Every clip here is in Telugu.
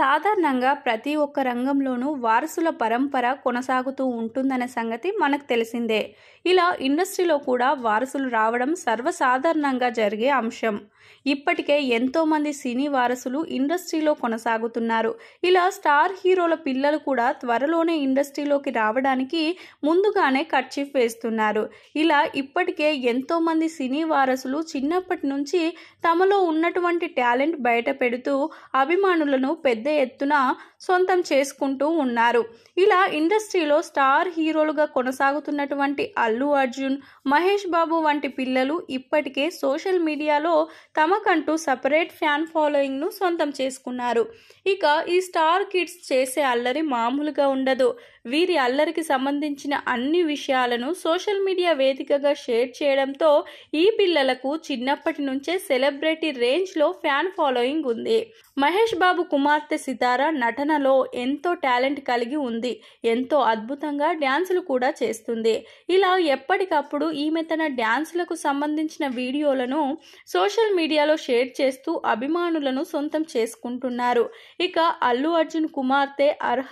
సాధారణంగా ప్రతి ఒక్క రంగంలోనూ వారసుల పరంపర కొనసాగుతూ ఉంటుందనే సంగతి మనకు తెలిసిందే. ఇలా ఇండస్ట్రీలో కూడా వారసులు రావడం సర్వసాధారణంగా జరిగే అంశం. ఇప్పటికే ఎంతోమంది సినీ వారసులు ఇండస్ట్రీలో కొనసాగుతున్నారు. ఇలా స్టార్ హీరోల పిల్లలు కూడా త్వరలోనే ఇండస్ట్రీలోకి రావడానికి ముందుగానే కర్చీఫ్ వేస్తున్నారు. ఇలా ఇప్పటికే ఎంతోమంది సినీ వారసులు చిన్నప్పటి నుంచి తమలో ఉన్నటువంటి టాలెంట్ బయట పెడుతూ అభిమానులను పెద్ద ఎత్తున సొంతం చేసుకుంటూ ఉన్నారు. ఇలా ఇండస్ట్రీలో స్టార్ హీరోలుగా కొనసాగుతున్నటువంటి అల్లు అర్జున్, మహేష్ బాబు వంటి పిల్లలు ఇప్పటికే సోషల్ మీడియాలో తమకంటూ సపరేట్ ఫ్యాన్ ఫాలోయింగ్ ను సొంతం చేసుకున్నారు. ఇక ఈ స్టార్ కిడ్స్ చేసే అల్లరి మామూలుగా ఉండదు. వీరి అల్లరికి సంబంధించిన అన్ని విషయాలను సోషల్ మీడియా వేదికగా షేర్ చేయడంతో ఈ పిల్లలకు చిన్నప్పటి నుంచే సెలబ్రిటీ రేంజ్ లో ఫ్యాన్ ఫాలోయింగ్ ఉంది. మహేష్ బాబు కుమార్తె సితార నటనలో ఎంతో టాలెంట్ కలిగి ఉంది. ఎంతో అద్భుతంగా డ్యాన్సులు కూడా చేస్తుంది. ఇలా ఎప్పటికప్పుడు ఈమె తన డ్యాన్సులకు సంబంధించిన వీడియోలను సోషల్ మీడియాలో షేర్ చేస్తూ అభిమానులను సొంతం చేసుకుంటున్నారు. ఇక అల్లు అర్జున్ కుమార్తె అర్హ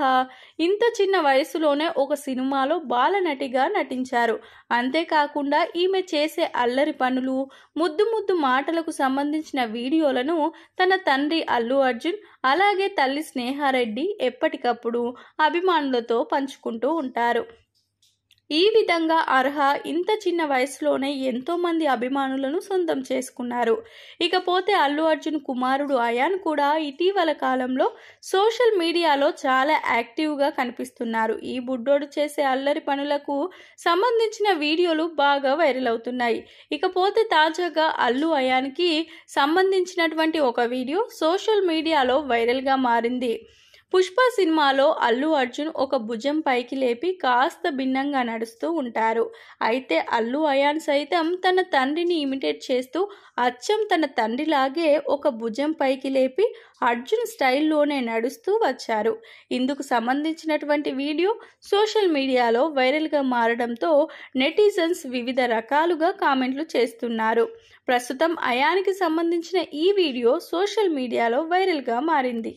ఇంత చిన్న వయసులోనే ఒక సినిమాలో బాలనటిగా నటించారు. అంతేకాకుండా ఈమె చేసే అల్లరి పనులు, ముద్దు ముద్దు మాటలకు సంబంధించిన వీడియోలను తన తండ్రి అల్లు అర్జున్ అలాగే తల్లి స్నేహారెడ్డి ఎప్పటికప్పుడు అభిమానులతో పంచుకుంటూ ఉంటారు. ఈ విధంగా అర్హ ఇంత చిన్న వయసులోనే ఎంతో మంది అభిమానులను సొంతం చేసుకున్నారు. ఇకపోతే అల్లు అర్జున్ కుమారుడు అయాన్ కూడా ఇటీవల కాలంలో సోషల్ మీడియాలో చాలా యాక్టివ్గా కనిపిస్తున్నారు. ఈ బుడ్డోడు చేసే అల్లరి పనులకు సంబంధించిన వీడియోలు బాగా వైరల్ అవుతున్నాయి. ఇకపోతే తాజాగా అల్లు అయాన్కి సంబంధించినటువంటి ఒక వీడియో సోషల్ మీడియాలో వైరల్గా మారింది. పుష్ప సినిమాలో అల్లు అర్జున్ ఒక భుజం పైకి లేపి కాస్త భిన్నంగా నడుస్తూ ఉంటారు. అయితే అల్లు అయాన్ సైతం తన తండ్రిని ఇమిటేట్ చేస్తూ అచ్చం తన తండ్రిలాగే ఒక భుజం పైకి లేపి అర్జున్ స్టైల్లోనే నడుస్తూ వచ్చారు. ఇందుకు సంబంధించినటువంటి వీడియో సోషల్ మీడియాలో వైరల్గా మారడంతో నెటిజన్స్ వివిధ రకాలుగా కామెంట్లు చేస్తున్నారు. ప్రస్తుతం అయాన్కి సంబంధించిన ఈ వీడియో సోషల్ మీడియాలో వైరల్గా మారింది.